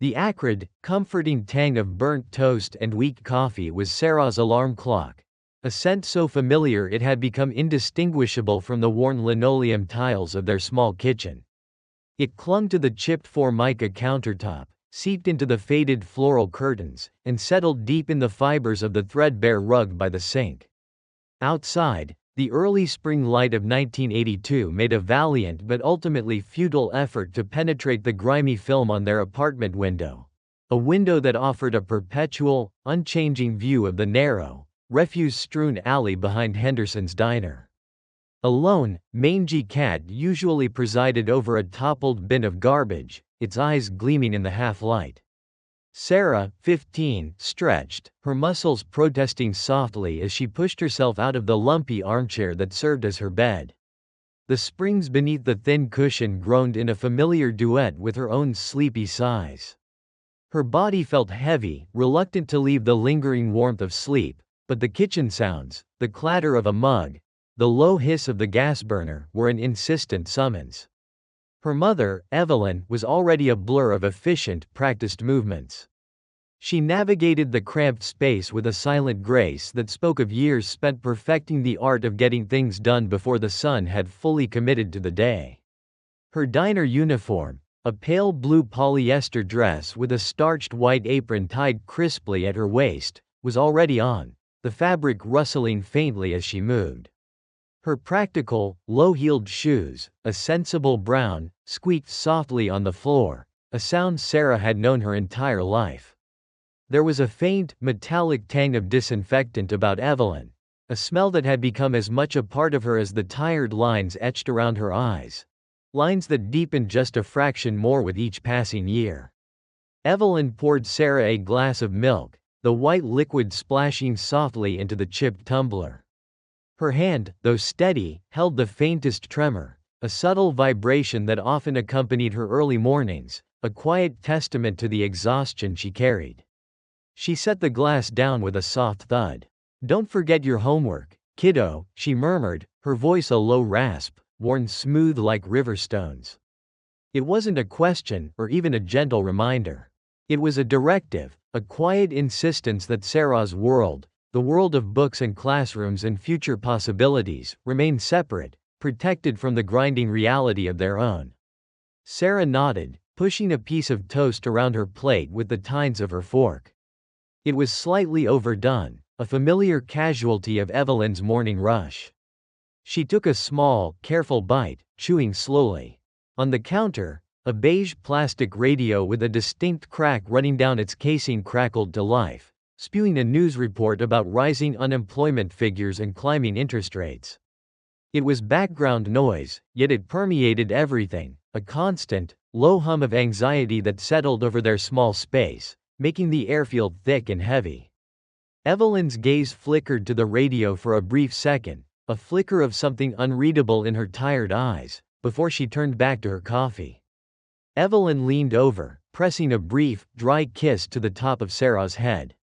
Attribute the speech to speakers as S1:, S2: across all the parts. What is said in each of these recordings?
S1: The acrid, comforting tang of burnt toast and weak coffee was Sarah's alarm clock, a scent so familiar it had become indistinguishable from the worn linoleum tiles of their small kitchen. It clung to the chipped formica countertop, seeped into the faded floral curtains, and settled deep in the fibers of the threadbare rug by the sink. Outside, the early spring light of 1982 made a valiant but ultimately futile effort to penetrate the grimy film on their apartment window. A window that offered a perpetual, unchanging view of the narrow, refuse-strewn alley behind Henderson's diner. A lone, mangy cat usually presided over a toppled bin of garbage, its eyes gleaming in the half-light. Sarah, 15, stretched, her muscles protesting softly as she pushed herself out of the lumpy armchair that served as her bed. The springs beneath the thin cushion groaned in a familiar duet with her own sleepy sighs. Her body felt heavy, reluctant to leave the lingering warmth of sleep, but the kitchen sounds, the clatter of a mug, the low hiss of the gas burner, were an insistent summons. Her mother, Evelyn, was already a blur of efficient, practiced movements. She navigated the cramped space with a silent grace that spoke of years spent perfecting the art of getting things done before the sun had fully committed to the day. Her diner uniform, a pale blue polyester dress with a starched white apron tied crisply at her waist, was already on, the fabric rustling faintly as she moved. Her practical, low-heeled shoes, a sensible brown, squeaked softly on the floor, a sound Sarah had known her entire life. There was a faint, metallic tang of disinfectant about Evelyn, a smell that had become as much a part of her as the tired lines etched around her eyes, lines that deepened just a fraction more with each passing year. Evelyn poured Sarah a glass of milk, the white liquid splashing softly into the chipped tumbler. Her hand, though steady, held the faintest tremor, a subtle vibration that often accompanied her early mornings, a quiet testament to the exhaustion she carried. She set the glass down with a soft thud. "Don't forget your homework, kiddo," she murmured, her voice a low rasp, worn smooth like river stones. It wasn't a question, or even a gentle reminder. It was a directive, a quiet insistence that Sarah's world, the world of books and classrooms and future possibilities, remained separate, protected from the grinding reality of their own. Sarah nodded, pushing a piece of toast around her plate with the tines of her fork. It was slightly overdone, a familiar casualty of Evelyn's morning rush. She took a small, careful bite, chewing slowly. On the counter, a beige plastic radio with a distinct crack running down its casing crackled to life, spewing a news report about rising unemployment figures and climbing interest rates. It was background noise, yet it permeated everything, a constant, low hum of anxiety that settled over their small space, making the air feel thick and heavy. Evelyn's gaze flickered to the radio for a brief second, a flicker of something unreadable in her tired eyes, before she turned back to her coffee. Evelyn leaned over, pressing a brief, dry kiss to the top of Sarah's head.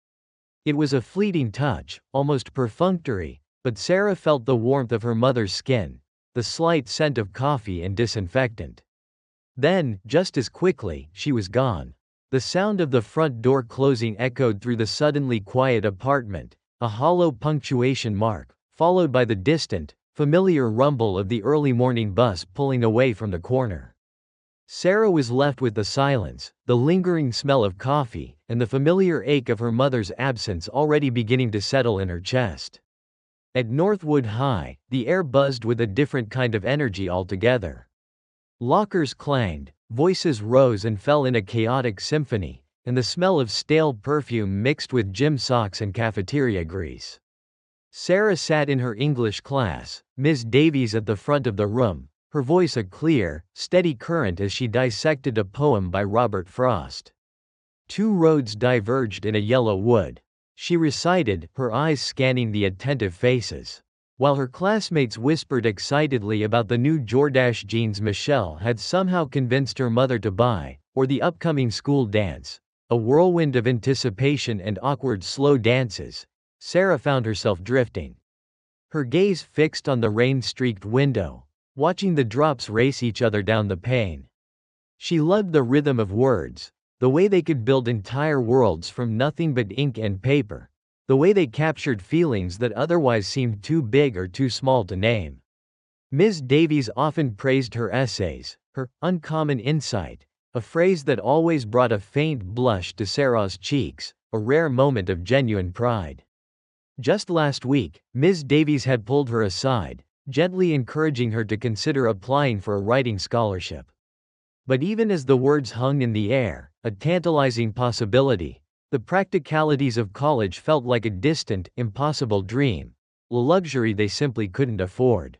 S1: It was a fleeting touch, almost perfunctory, but Sarah felt the warmth of her mother's skin, the slight scent of coffee and disinfectant. Then, just as quickly, she was gone. The sound of the front door closing echoed through the suddenly quiet apartment, a hollow punctuation mark, followed by the distant, familiar rumble of the early morning bus pulling away from the corner. Sarah was left with the silence, the lingering smell of coffee, and the familiar ache of her mother's absence already beginning to settle in her chest. At Northwood High, the air buzzed with a different kind of energy altogether. Lockers clanged, voices rose and fell in a chaotic symphony, and the smell of stale perfume mixed with gym socks and cafeteria grease. Sarah sat in her English class, Miss Davies at the front of the room, her voice a clear, steady current as she dissected a poem by Robert Frost. Two roads diverged in a yellow wood. She recited, her eyes scanning the attentive faces. While her classmates whispered excitedly about the new Jordache jeans Michelle had somehow convinced her mother to buy, or the upcoming school dance, a whirlwind of anticipation and awkward slow dances, Sarah found herself drifting. Her gaze fixed on the rain-streaked window, watching the drops race each other down the pane. She loved the rhythm of words, The way they could build entire worlds from nothing but ink and paper. The way they captured feelings that otherwise seemed too big or too small to name. Ms. Davies often praised her essays, her uncommon insight, a phrase that always brought a faint blush to Sarah's cheeks, a rare moment of genuine pride. Just last week, Ms. Davies had pulled her aside, gently encouraging her to consider applying for a writing scholarship. But even as the words hung in the air, a tantalizing possibility, the practicalities of college felt like a distant, impossible dream, a luxury they simply couldn't afford.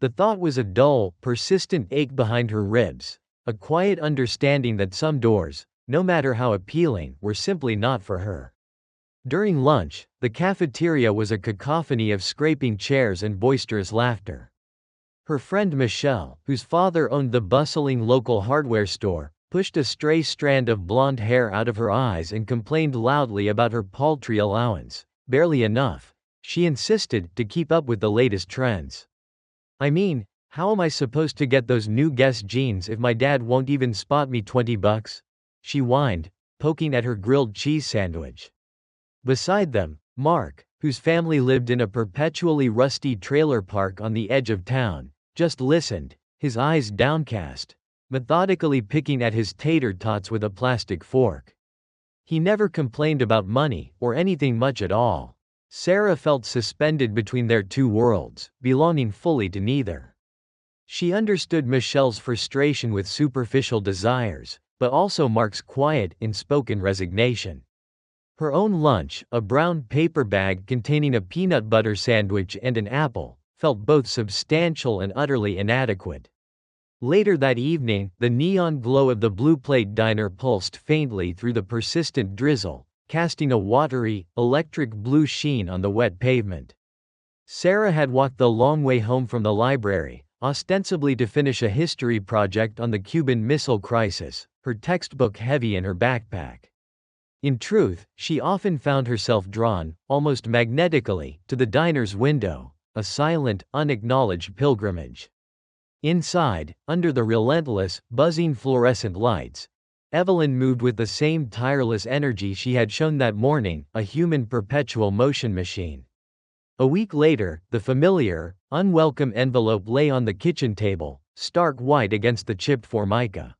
S1: The thought was a dull, persistent ache behind her ribs, a quiet understanding that some doors, no matter how appealing, were simply not for her. During lunch, the cafeteria was a cacophony of scraping chairs and boisterous laughter. Her friend Michelle, whose father owned the bustling local hardware store, pushed a stray strand of blonde hair out of her eyes and complained loudly about her paltry allowance, barely enough, she insisted, to keep up with the latest trends. I mean, how am I supposed to get those new Guess jeans if my dad won't even spot me $20? She whined, poking at her grilled cheese sandwich. Beside them, Mark, whose family lived in a perpetually rusty trailer park on the edge of town, just listened, his eyes downcast, methodically picking at his tater tots with a plastic fork. He never complained about money, or anything much at all. Sarah felt suspended between their two worlds, belonging fully to neither. She understood Michelle's frustration with superficial desires, but also Mark's quiet, unspoken resignation. Her own lunch, a brown paper bag containing a peanut butter sandwich and an apple, felt both substantial and utterly inadequate. Later that evening, the neon glow of the Blue Plate diner pulsed faintly through the persistent drizzle, casting a watery, electric blue sheen on the wet pavement. Sarah had walked the long way home from the library, ostensibly to finish a history project on the Cuban Missile Crisis, her textbook heavy in her backpack. In truth, she often found herself drawn, almost magnetically, to the diner's window, a silent, unacknowledged pilgrimage. Inside, under the relentless, buzzing fluorescent lights, Evelyn moved with the same tireless energy she had shown that morning, a human perpetual motion machine. A week later, the familiar, unwelcome envelope lay on the kitchen table, stark white against the chipped formica.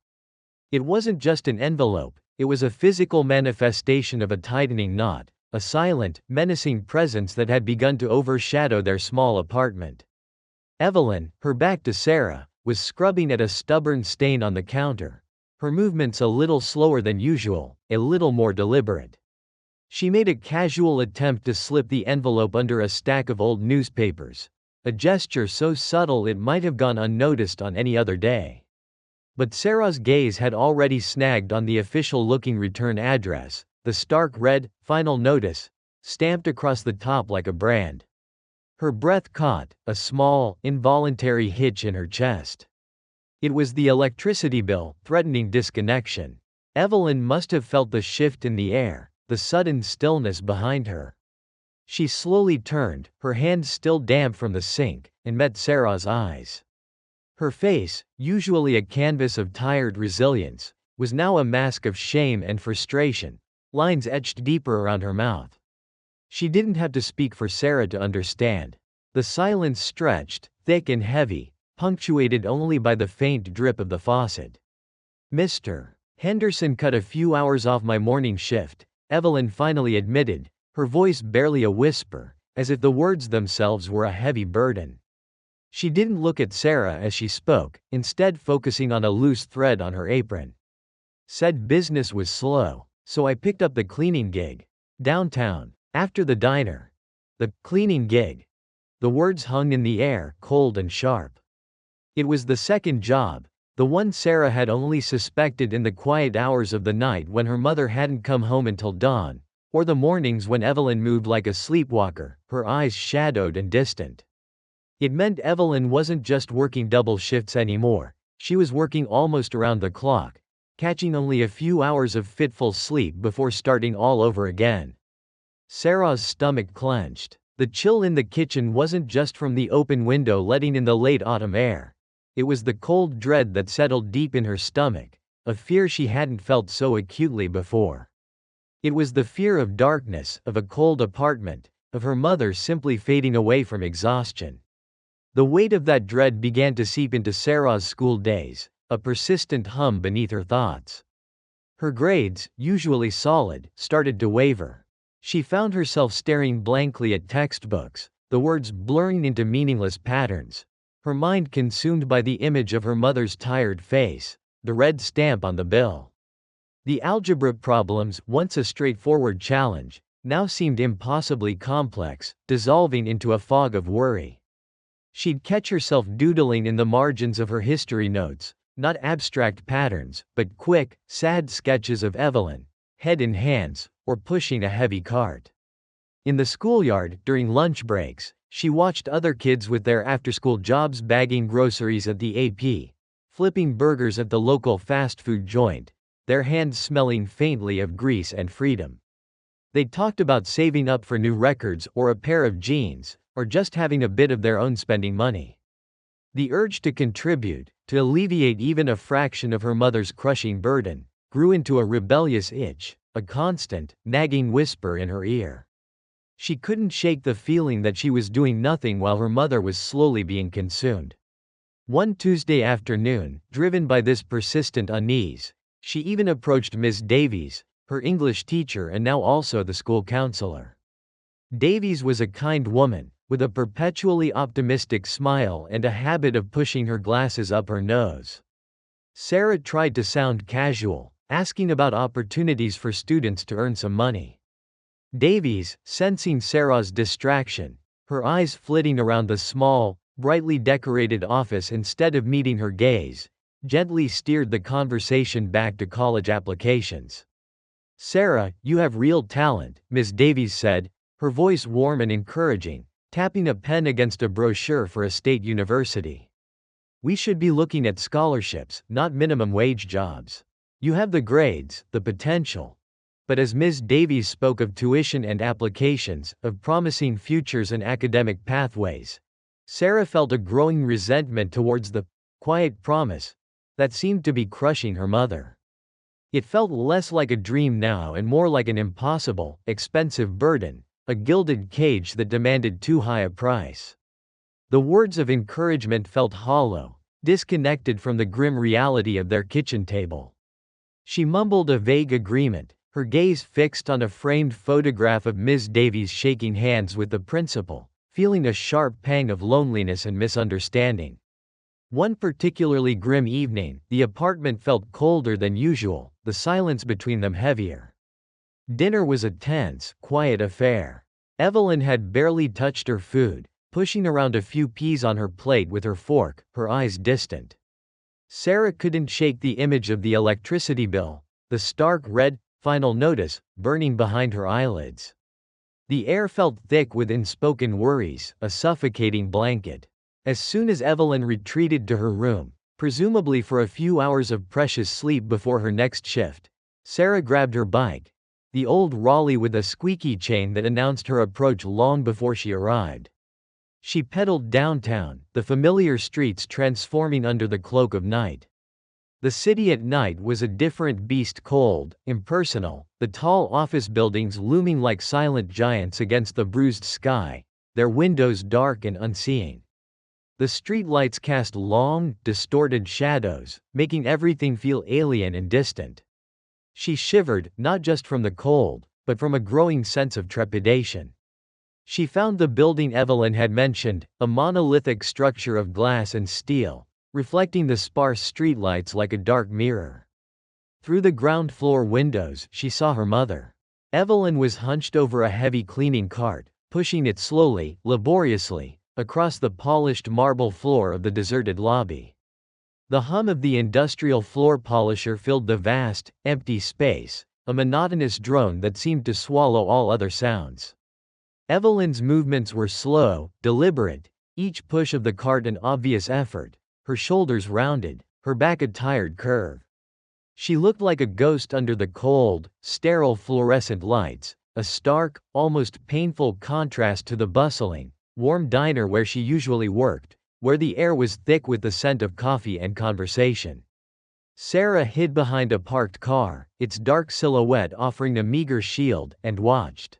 S1: It wasn't just an envelope, it was a physical manifestation of a tightening knot, a silent, menacing presence that had begun to overshadow their small apartment. Evelyn, her back to Sarah, was scrubbing at a stubborn stain on the counter, her movements a little slower than usual, a little more deliberate. She made a casual attempt to slip the envelope under a stack of old newspapers, a gesture so subtle it might have gone unnoticed on any other day. But Sarah's gaze had already snagged on the official-looking return address, the stark red, final notice, stamped across the top like a brand. Her breath caught, a small, involuntary hitch in her chest. It was the electricity bill, threatening disconnection. Evelyn must have felt the shift in the air, the sudden stillness behind her. She slowly turned, her hands still damp from the sink, and met Sarah's eyes. Her face, usually a canvas of tired resilience, was now a mask of shame and frustration, lines etched deeper around her mouth. She didn't have to speak for Sarah to understand. The silence stretched, thick and heavy, punctuated only by the faint drip of the faucet. "Mr. Henderson cut a few hours off my morning shift," Evelyn finally admitted, her voice barely a whisper, as if the words themselves were a heavy burden. She didn't look at Sarah as she spoke, instead focusing on a loose thread on her apron. "Said business was slow, so I picked up the cleaning gig. Downtown, after the diner." The cleaning gig. The words hung in the air, cold and sharp. It was the second job, the one Sarah had only suspected in the quiet hours of the night when her mother hadn't come home until dawn, or the mornings when Evelyn moved like a sleepwalker, her eyes shadowed and distant. It meant Evelyn wasn't just working double shifts anymore, she was working almost around the clock, catching only a few hours of fitful sleep before starting all over again. Sarah's stomach clenched. The chill in the kitchen wasn't just from the open window letting in the late autumn air. It was the cold dread that settled deep in her stomach, a fear she hadn't felt so acutely before. It was the fear of darkness, of a cold apartment, of her mother simply fading away from exhaustion. The weight of that dread began to seep into Sarah's school days, a persistent hum beneath her thoughts. Her grades, usually solid, started to waver. She found herself staring blankly at textbooks, the words blurring into meaningless patterns, her mind consumed by the image of her mother's tired face, the red stamp on the bill. The algebra problems, once a straightforward challenge, now seemed impossibly complex, dissolving into a fog of worry. She'd catch herself doodling in the margins of her history notes, not abstract patterns, but quick, sad sketches of Evelyn, head in hands, or pushing a heavy cart. In the schoolyard, during lunch breaks, she watched other kids with their after-school jobs bagging groceries at the AP, flipping burgers at the local fast food joint, their hands smelling faintly of grease and freedom. They talked about saving up for new records or a pair of jeans, or just having a bit of their own spending money. The urge to contribute, to alleviate even a fraction of her mother's crushing burden, grew into a rebellious itch, a constant, nagging whisper in her ear. She couldn't shake the feeling that she was doing nothing while her mother was slowly being consumed. One Tuesday afternoon, driven by this persistent unease, she even approached Miss Davies, her English teacher and now also the school counselor. Davies was a kind woman, with a perpetually optimistic smile and a habit of pushing her glasses up her nose. Sarah tried to sound casual, asking about opportunities for students to earn some money. Davies, sensing Sarah's distraction, her eyes flitting around the small, brightly decorated office instead of meeting her gaze, gently steered the conversation back to college applications. "Sarah, you have real talent," Miss Davies said, her voice warm and encouraging, tapping a pen against a brochure for a state university. "We should be looking at scholarships, not minimum wage jobs. You have the grades, the potential." But as Ms. Davies spoke of tuition and applications, of promising futures and academic pathways, Sarah felt a growing resentment towards the quiet promise that seemed to be crushing her mother. It felt less like a dream now and more like an impossible, expensive burden, a gilded cage that demanded too high a price. The words of encouragement felt hollow, disconnected from the grim reality of their kitchen table. She mumbled a vague agreement, her gaze fixed on a framed photograph of Ms. Davies shaking hands with the principal, feeling a sharp pang of loneliness and misunderstanding. One particularly grim evening, the apartment felt colder than usual, the silence between them heavier. Dinner was a tense, quiet affair. Evelyn had barely touched her food, pushing around a few peas on her plate with her fork, her eyes distant. Sarah couldn't shake the image of the electricity bill, the stark red final notice burning behind her eyelids. The air felt thick with unspoken worries, a suffocating blanket. As soon as Evelyn retreated to her room, presumably for a few hours of precious sleep before her next shift, Sarah grabbed her bike, the old Raleigh with a squeaky chain that announced her approach long before she arrived. She pedaled downtown, the familiar streets transforming under the cloak of night. The city at night was a different beast, cold, impersonal, the tall office buildings looming like silent giants against the bruised sky, their windows dark and unseeing. The streetlights cast long, distorted shadows, making everything feel alien and distant. She shivered, not just from the cold, but from a growing sense of trepidation. She found the building Evelyn had mentioned, a monolithic structure of glass and steel, reflecting the sparse streetlights like a dark mirror. Through the ground floor windows, she saw her mother. Evelyn was hunched over a heavy cleaning cart, pushing it slowly, laboriously, across the polished marble floor of the deserted lobby. The hum of the industrial floor polisher filled the vast, empty space, a monotonous drone that seemed to swallow all other sounds. Evelyn's movements were slow, deliberate, each push of the cart an obvious effort, her shoulders rounded, her back a tired curve. She looked like a ghost under the cold, sterile fluorescent lights, a stark, almost painful contrast to the bustling, warm diner where she usually worked, where the air was thick with the scent of coffee and conversation. Sarah hid behind a parked car, its dark silhouette offering a meager shield, and watched.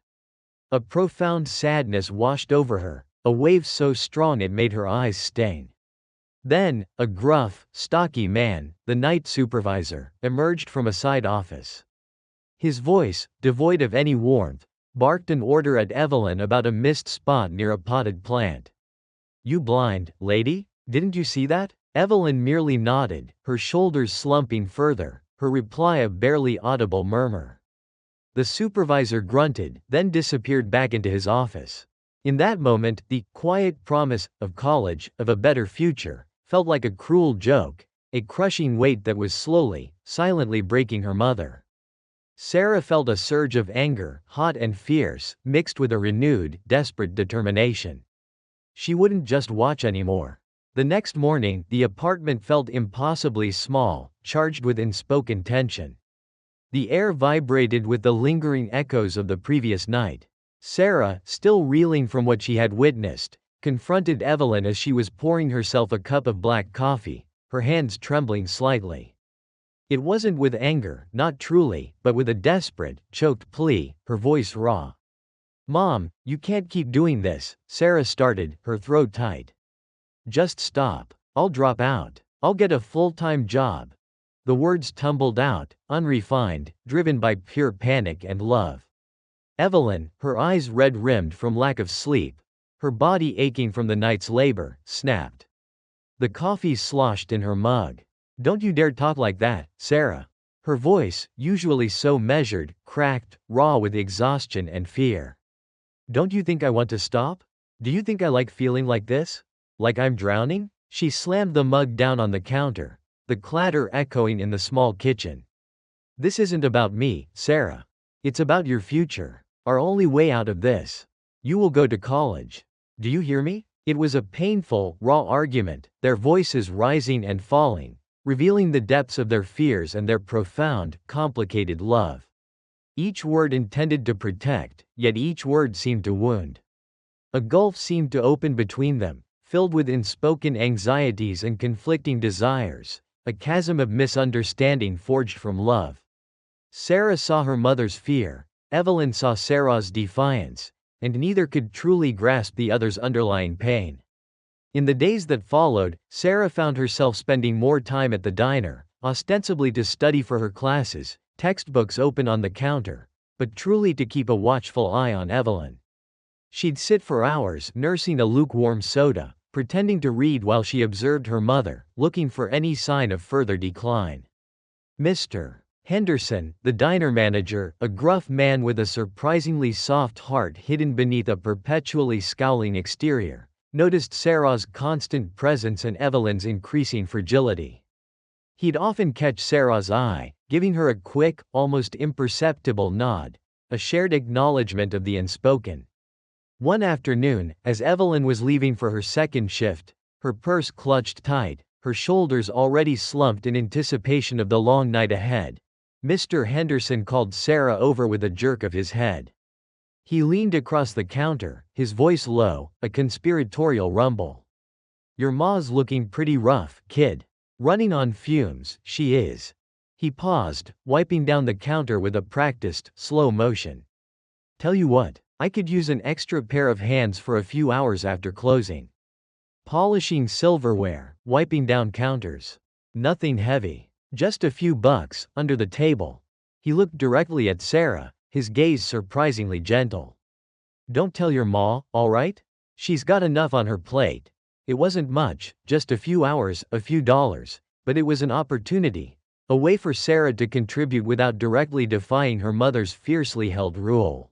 S1: A profound sadness washed over her, a wave so strong it made her eyes sting. Then, a gruff, stocky man, the night supervisor, emerged from a side office. His voice, devoid of any warmth, barked an order at Evelyn about a missed spot near a potted plant. "You blind, lady? Didn't you see that?" Evelyn merely nodded, her shoulders slumping further, her reply a barely audible murmur. The supervisor grunted, then disappeared back into his office. In that moment, the quiet promise of college, of a better future, felt like a cruel joke, a crushing weight that was slowly, silently breaking her mother. Sarah felt a surge of anger, hot and fierce, mixed with a renewed, desperate determination. She wouldn't just watch anymore. The next morning, the apartment felt impossibly small, charged with unspoken tension. The air vibrated with the lingering echoes of the previous night. Sarah, still reeling from what she had witnessed, confronted Evelyn as she was pouring herself a cup of black coffee, her hands trembling slightly. It wasn't with anger, not truly, but with a desperate, choked plea, her voice raw. "Mom, you can't keep doing this," Sarah started, her throat tight. "Just stop. I'll drop out. I'll get a full-time job." The words tumbled out, unrefined, driven by pure panic and love. Evelyn, her eyes red-rimmed from lack of sleep, her body aching from the night's labor, snapped. The coffee sloshed in her mug. "Don't you dare talk like that, Sarah." Her voice, usually so measured, cracked, raw with exhaustion and fear. "Don't you think I want to stop? Do you think I like feeling like this? Like I'm drowning?" She slammed the mug down on the counter, the clatter echoing in the small kitchen. "This isn't about me, Sarah. It's about your future. Our only way out of this. You will go to college. Do you hear me?" It was a painful, raw argument, their voices rising and falling, revealing the depths of their fears and their profound, complicated love. Each word intended to protect, yet each word seemed to wound. A gulf seemed to open between them, filled with unspoken anxieties and conflicting desires, a chasm of misunderstanding forged from love. Sarah saw her mother's fear, Evelyn saw Sarah's defiance, and neither could truly grasp the other's underlying pain. In the days that followed, Sarah found herself spending more time at the diner, ostensibly to study for her classes, textbooks open on the counter, but truly to keep a watchful eye on Evelyn. She'd sit for hours nursing a lukewarm soda, pretending to read while she observed her mother, looking for any sign of further decline. Mr. Henderson, the diner manager, a gruff man with a surprisingly soft heart hidden beneath a perpetually scowling exterior, noticed Sarah's constant presence and Evelyn's increasing fragility. He'd often catch Sarah's eye, giving her a quick, almost imperceptible nod, a shared acknowledgement of the unspoken. One afternoon, as Evelyn was leaving for her second shift, her purse clutched tight, her shoulders already slumped in anticipation of the long night ahead, Mr. Henderson called Sarah over with a jerk of his head. He leaned across the counter, his voice low, a conspiratorial rumble. "Your ma's looking pretty rough, kid. Running on fumes, she is." He paused, wiping down the counter with a practiced, slow motion. "Tell you what, I could use an extra pair of hands for a few hours after closing. Polishing silverware, wiping down counters. Nothing heavy. Just a few bucks, under the table." He looked directly at Sarah, his gaze surprisingly gentle. "Don't tell your ma, all right? She's got enough on her plate." It wasn't much, just a few hours, a few dollars, but it was an opportunity, a way for Sarah to contribute without directly defying her mother's fiercely held rule.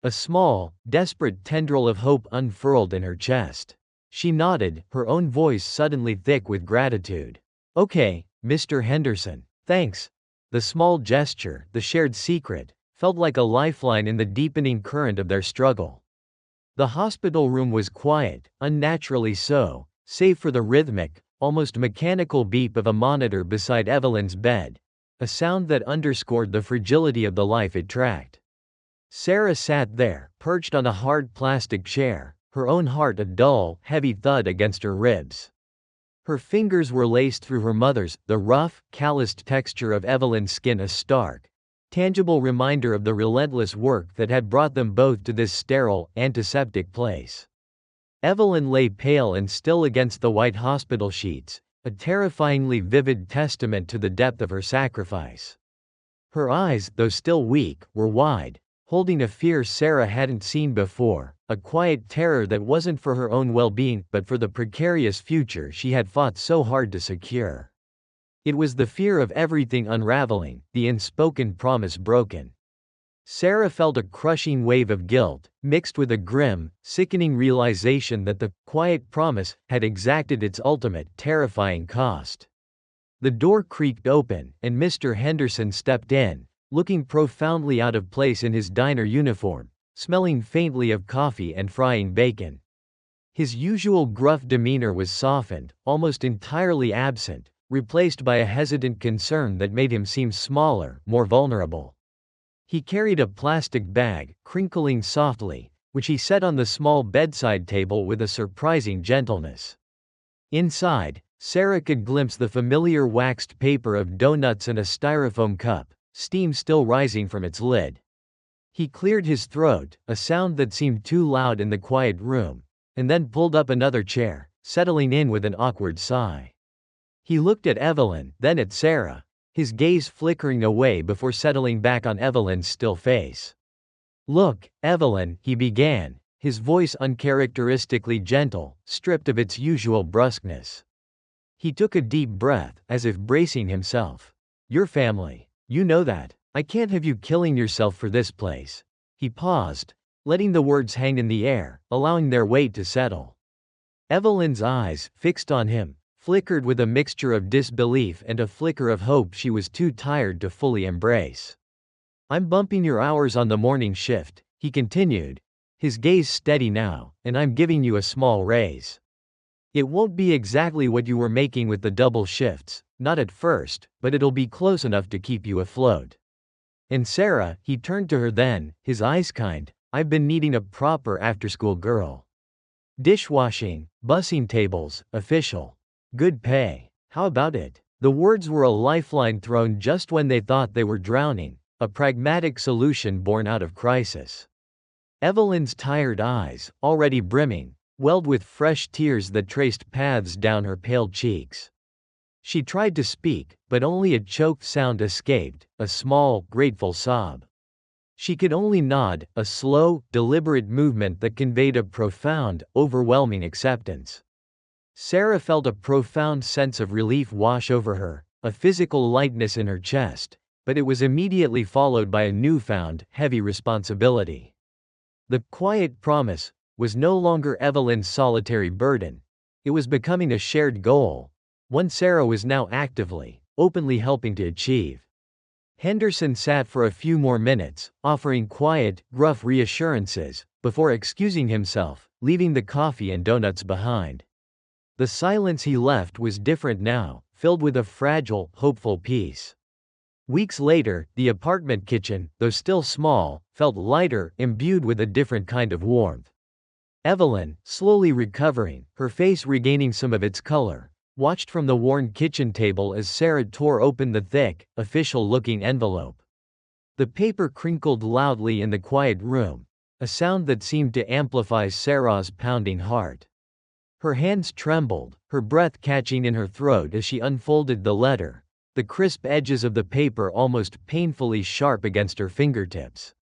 S1: A small, desperate tendril of hope unfurled in her chest. She nodded, her own voice suddenly thick with gratitude. "Okay, Mr. Henderson. Thanks." The small gesture, the shared secret, felt like a lifeline in the deepening current of their struggle. The hospital room was quiet, unnaturally so, save for the rhythmic, almost mechanical beep of a monitor beside Evelyn's bed, a sound that underscored the fragility of the life it tracked. Sarah sat there, perched on a hard plastic chair, her own heart a dull, heavy thud against her ribs. Her fingers were laced through her mother's, the rough, calloused texture of Evelyn's skin a stark, tangible reminder of the relentless work that had brought them both to this sterile, antiseptic place. Evelyn lay pale and still against the white hospital sheets, a terrifyingly vivid testament to the depth of her sacrifice. Her eyes, though still weak, were wide, holding a fear Sarah hadn't seen before, a quiet terror that wasn't for her own well-being, but for the precarious future she had fought so hard to secure. It was the fear of everything unraveling, the unspoken promise broken. Sarah felt a crushing wave of guilt, mixed with a grim, sickening realization that the quiet promise had exacted its ultimate, terrifying cost. The door creaked open, and Mr. Henderson stepped in, looking profoundly out of place in his diner uniform, smelling faintly of coffee and frying bacon. His usual gruff demeanor was softened, almost entirely absent, replaced by a hesitant concern that made him seem smaller, more vulnerable. He carried a plastic bag, crinkling softly, which he set on the small bedside table with a surprising gentleness. Inside, Sarah could glimpse the familiar waxed paper of donuts and a styrofoam cup, steam still rising from its lid. He cleared his throat, a sound that seemed too loud in the quiet room, and then pulled up another chair, settling in with an awkward sigh. He looked at Evelyn, then at Sarah, his gaze flickering away before settling back on Evelyn's still face. "Look, Evelyn," he began, his voice uncharacteristically gentle, stripped of its usual brusqueness. He took a deep breath, as if bracing himself. "Your family. You know that. I can't have you killing yourself for this place." He paused, letting the words hang in the air, allowing their weight to settle. Evelyn's eyes, fixed on him, flickered with a mixture of disbelief and a flicker of hope she was too tired to fully embrace. "I'm bumping your hours on the morning shift," he continued, his gaze steady now, "and I'm giving you a small raise. It won't be exactly what you were making with the double shifts, not at first, but it'll be close enough to keep you afloat. And Sarah," he turned to her then, his eyes kind, "I've been needing a proper after-school girl. Dishwashing, bussing tables, official. Good pay. How about it?" The words were a lifeline thrown just when they thought they were drowning, a pragmatic solution born out of crisis. Evelyn's tired eyes, already brimming, welled with fresh tears that traced paths down her pale cheeks. She tried to speak, but only a choked sound escaped, a small, grateful sob. She could only nod, a slow, deliberate movement that conveyed a profound, overwhelming acceptance. Sarah felt a profound sense of relief wash over her, a physical lightness in her chest, but it was immediately followed by a newfound, heavy responsibility. The quiet promise was no longer Evelyn's solitary burden. It was becoming a shared goal, one Sarah was now actively, openly helping to achieve. Henderson sat for a few more minutes, offering quiet, gruff reassurances, before excusing himself, leaving the coffee and donuts behind. The silence he left was different now, filled with a fragile, hopeful peace. Weeks later, the apartment kitchen, though still small, felt lighter, imbued with a different kind of warmth. Evelyn, slowly recovering, her face regaining some of its color, watched from the worn kitchen table as Sarah tore open the thick, official-looking envelope. The paper crinkled loudly in the quiet room, a sound that seemed to amplify Sarah's pounding heart. Her hands trembled, her breath catching in her throat as she unfolded the letter, the crisp edges of the paper almost painfully sharp against her fingertips.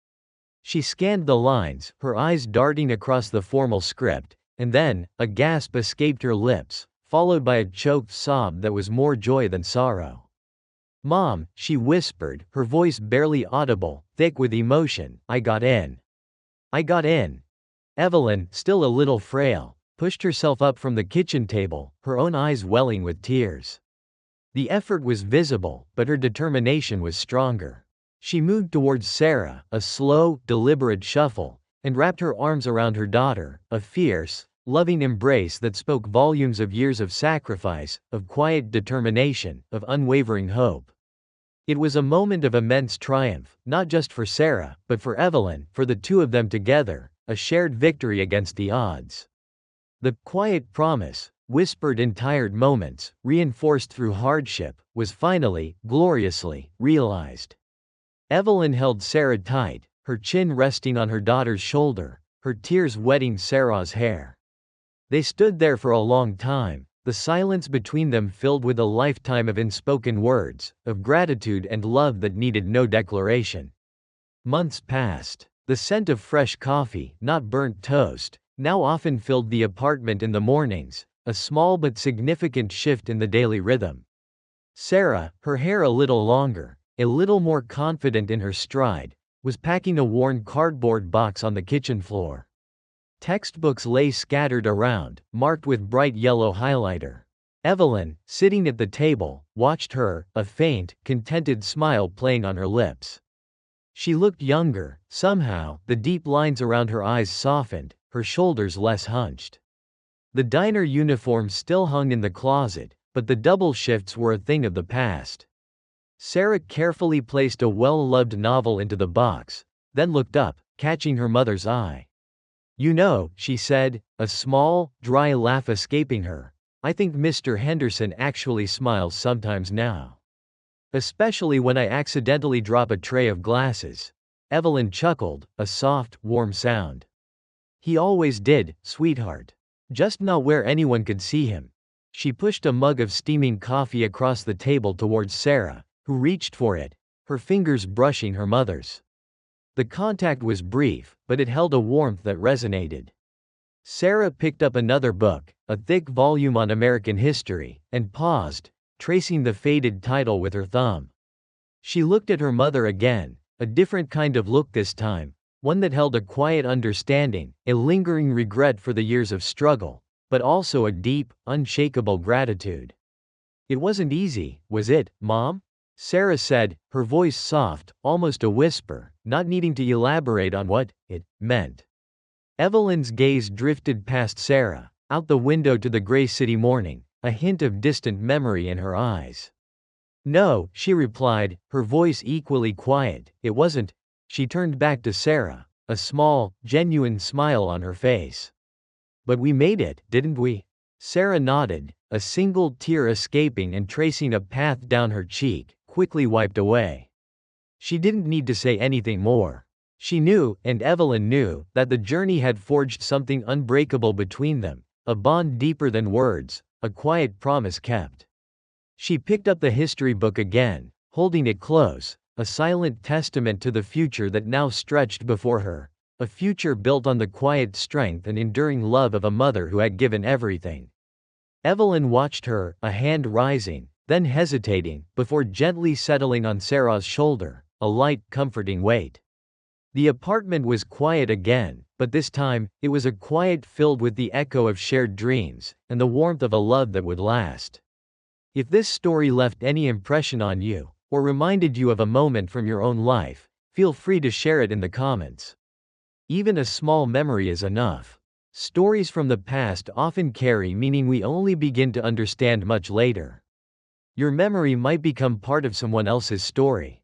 S1: She scanned the lines, her eyes darting across the formal script, and then, a gasp escaped her lips, followed by a choked sob that was more joy than sorrow. "Mom," she whispered, her voice barely audible, thick with emotion, "I got in. I got in." Evelyn, still a little frail, pushed herself up from the kitchen table, her own eyes welling with tears. The effort was visible, but her determination was stronger. She moved towards Sarah, a slow, deliberate shuffle, and wrapped her arms around her daughter, a fierce, loving embrace that spoke volumes of years of sacrifice, of quiet determination, of unwavering hope. It was a moment of immense triumph, not just for Sarah, but for Evelyn, for the two of them together, a shared victory against the odds. The quiet promise whispered in tired moments, reinforced through hardship, was finally, gloriously, realized. Evelyn held Sarah tight, her chin resting on her daughter's shoulder, her tears wetting Sarah's hair. They stood there for a long time, the silence between them filled with a lifetime of unspoken words, of gratitude and love that needed no declaration. Months passed. The scent of fresh coffee, not burnt toast, now often filled the apartment in the mornings, a small but significant shift in the daily rhythm. Sarah, her hair a little longer, a little more confident in her stride, was packing a worn cardboard box on the kitchen floor. Textbooks lay scattered around, marked with bright yellow highlighter. Evelyn, sitting at the table, watched her, a faint, contented smile playing on her lips. She looked younger, somehow, the deep lines around her eyes softened, her shoulders less hunched. The diner uniform still hung in the closet, but the double shifts were a thing of the past. Sarah carefully placed a well-loved novel into the box, then looked up, catching her mother's eye. "You know," she said, a small, dry laugh escaping her, "I think Mr. Henderson actually smiles sometimes now. Especially when I accidentally drop a tray of glasses." Evelyn chuckled, a soft, warm sound. "He always did, sweetheart. Just not where anyone could see him." She pushed a mug of steaming coffee across the table towards Sarah, who reached for it, her fingers brushing her mother's. The contact was brief, but it held a warmth that resonated. Sarah picked up another book, a thick volume on American history, and paused, tracing the faded title with her thumb. She looked at her mother again, a different kind of look this time, one that held a quiet understanding, a lingering regret for the years of struggle, but also a deep, unshakable gratitude. "It wasn't easy, was it, Mom?" Sarah said, her voice soft, almost a whisper, not needing to elaborate on what it meant. Evelyn's gaze drifted past Sarah, out the window to the gray city morning, a hint of distant memory in her eyes. "No," she replied, her voice equally quiet, "it wasn't." She turned back to Sarah, a small, genuine smile on her face. "But we made it, didn't we?" Sarah nodded, a single tear escaping and tracing a path down her cheek, quickly wiped away. She didn't need to say anything more. She knew, and Evelyn knew, that the journey had forged something unbreakable between them, a bond deeper than words, a quiet promise kept. She picked up the history book again, holding it close, a silent testament to the future that now stretched before her, a future built on the quiet strength and enduring love of a mother who had given everything. Evelyn watched her, a hand rising, then hesitating, before gently settling on Sarah's shoulder, a light, comforting weight. The apartment was quiet again, but this time, it was a quiet filled with the echo of shared dreams, and the warmth of a love that would last. If this story left any impression on you, or reminded you of a moment from your own life, feel free to share it in the comments. Even a small memory is enough. Stories from the past often carry meaning we only begin to understand much later. Your memory might become part of someone else's story.